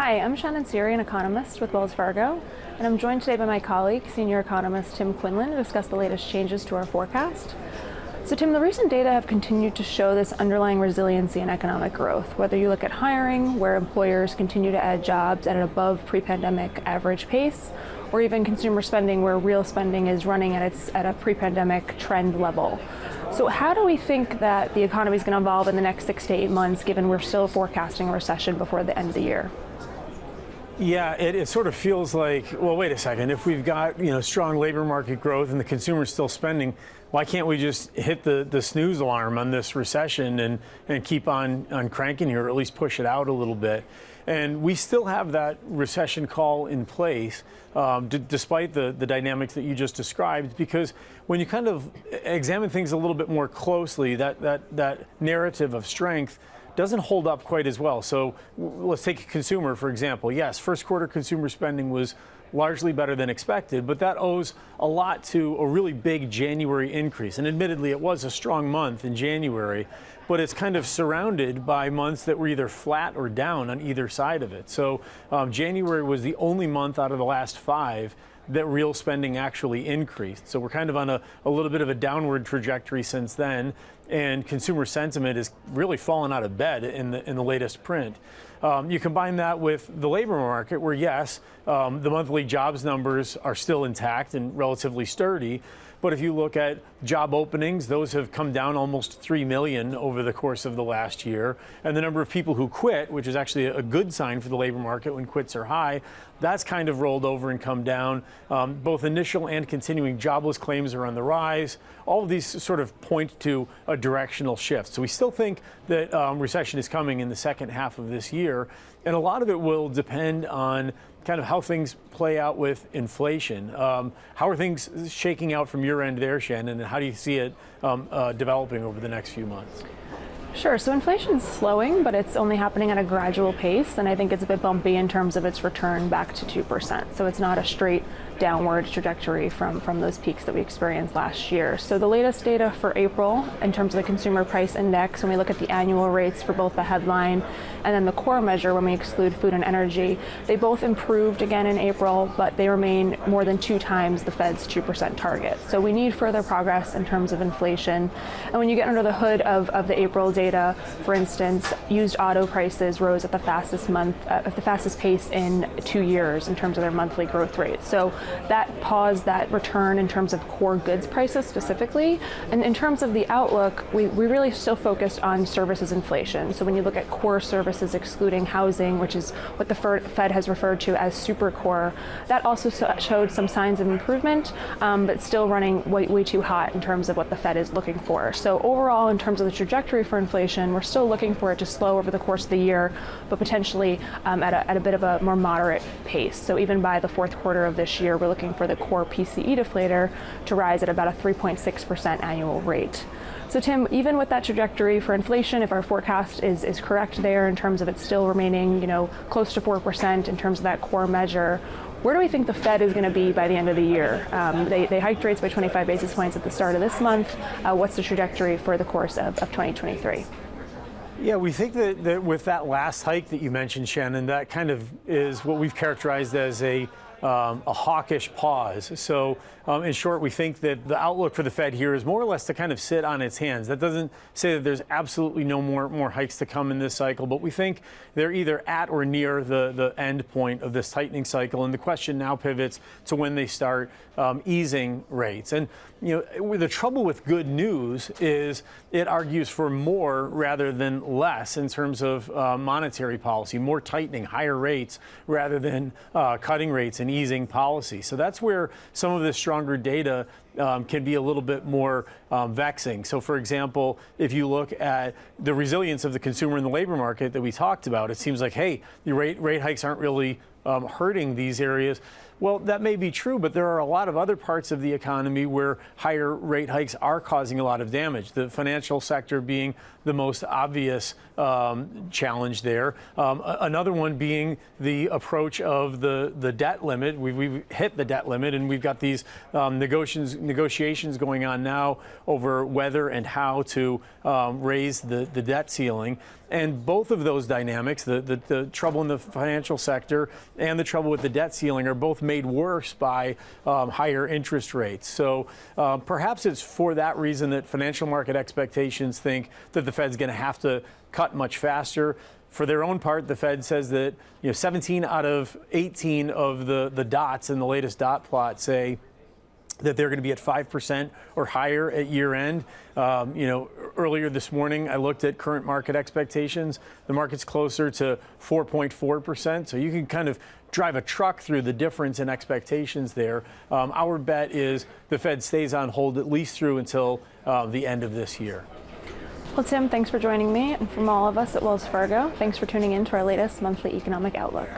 Hi, I'm Shannon, Seery, an economist with Wells Fargo, and I'm joined today by my colleague, senior economist Tim Quinlan, to discuss the latest changes to our forecast. So Tim, the recent data have continued to show this underlying resiliency in economic growth. Whether you look at hiring, where employers continue to add jobs at an above pre-pandemic average pace, or even consumer spending, where real spending is running at a pre-pandemic trend level. So how do we think that the economy is going to evolve in the next 6 to 8 months, given we're still forecasting a recession before the end of the year? Yeah, it sort of feels like, well, wait a second, if we've got, strong labor market growth and the consumer's still spending, why can't we just hit the snooze alarm on this recession and keep on cranking here, or at least push it out a little bit? And we still have that recession call in place, despite the dynamics that you just described, because when you kind of examine things a little bit more closely, that narrative of strength doesn't hold up quite as well. So let's take consumer, for example. Yes, first quarter consumer spending was largely better than expected, but that owes a lot to a really big January increase. And admittedly, it was a strong month in January, but it's kind of surrounded by months that were either flat or down on either side of it. So January was the only month out of the last 5 that real spending actually increased. So we're kind of on a little bit of a downward trajectory since then, and consumer sentiment has really fallen out of bed in the latest print. You combine that with the labor market, where yes, the monthly jobs numbers are still intact and relatively sturdy, but if you look at job openings, those have come down almost 3 million over the course of the last year. And the number of people who quit, which is actually a good sign for the labor market when quits are high, that's kind of rolled over and come down. Both initial and continuing jobless claims are on the rise. All of these sort of point to a directional shift. So we still think that recession is coming in the second half of this year. And a lot of it will depend on kind of how things play out with inflation. How are things shaking out from your end there, Shannon, and how do you see it developing over the next few months? Sure. So inflation's slowing, but it's only happening at a gradual pace, and I think it's a bit bumpy in terms of its return back to 2%. So it's not a straight downward trajectory from those peaks that we experienced last year. So the latest data for April in terms of the consumer price index, when we look at the annual rates for both the headline and then the core measure when we exclude food and energy, they both improved again in April, but they remain more than 2 times the Fed's 2% target. So we need further progress in terms of inflation. And when you get under the hood of the April data, for instance, used auto prices rose at the fastest pace in 2 years in terms of their monthly growth rate. So that paused that return in terms of core goods prices specifically. And in terms of the outlook, we really still focused on services inflation. So when you look at core services excluding housing, which is what the Fed has referred to as super core, that also showed some signs of improvement, but still running way too hot in terms of what the Fed is looking for. So overall, in terms of the trajectory for inflation, we're still looking for it to slow over the course of the year, but potentially at a bit of a more moderate pace. So even by the fourth quarter of this year, we're looking for the core PCE deflator to rise at about a 3.6% annual rate. So Tim, even with that trajectory for inflation, if our forecast is correct there in terms of it still remaining, close to 4% in terms of that core measure, where do we think the Fed is going to be by the end of the year? They hiked rates by 25 basis points at the start of this month. What's the trajectory for the course of 2023? Yeah, we think that with that last hike that you mentioned, Shannon, that kind of is what we've characterized as a hawkish pause. So in short, we think that the outlook for the Fed here is more or less to kind of sit on its hands. That doesn't say that there's absolutely no more hikes to come in this cycle, but we think they're either at or near the end point of this tightening cycle. And the question now pivots to when they start easing rates. And the trouble with good news is it argues for more rather than less in terms of monetary policy, more tightening, higher rates rather than cutting rates and easing policy. So that's where some of the stronger data can be a little bit more vexing. So, for example, if you look at the resilience of the consumer and the labor market that we talked about, it seems like, hey, the rate hikes aren't really hurting these areas. Well, that may be true, but there are a lot of other parts of the economy where higher rate hikes are causing a lot of damage. The financial sector being the most obvious challenge there. Another one being the approach of the debt limit. We've hit the debt limit, and we've got these negotiations negotiations going on now over whether and how to raise the debt ceiling. And both of those dynamics, the trouble in the financial sector and the trouble with the debt ceiling, are both made worse by higher interest rates. So perhaps it's for that reason that financial market expectations think that the Fed's going to have to cut much faster. For their own part, the Fed says that 17 out of 18 of the dots in the latest dot plot say that they're going to be at 5% or higher at year end. Earlier this morning, I looked at current market expectations. The market's closer to 4.4%. So you can kind of drive a truck through the difference in expectations there. Our bet is the Fed stays on hold at least through until the end of this year. Well, Tim, thanks for joining me. And from all of us at Wells Fargo, thanks for tuning in to our latest monthly economic outlook.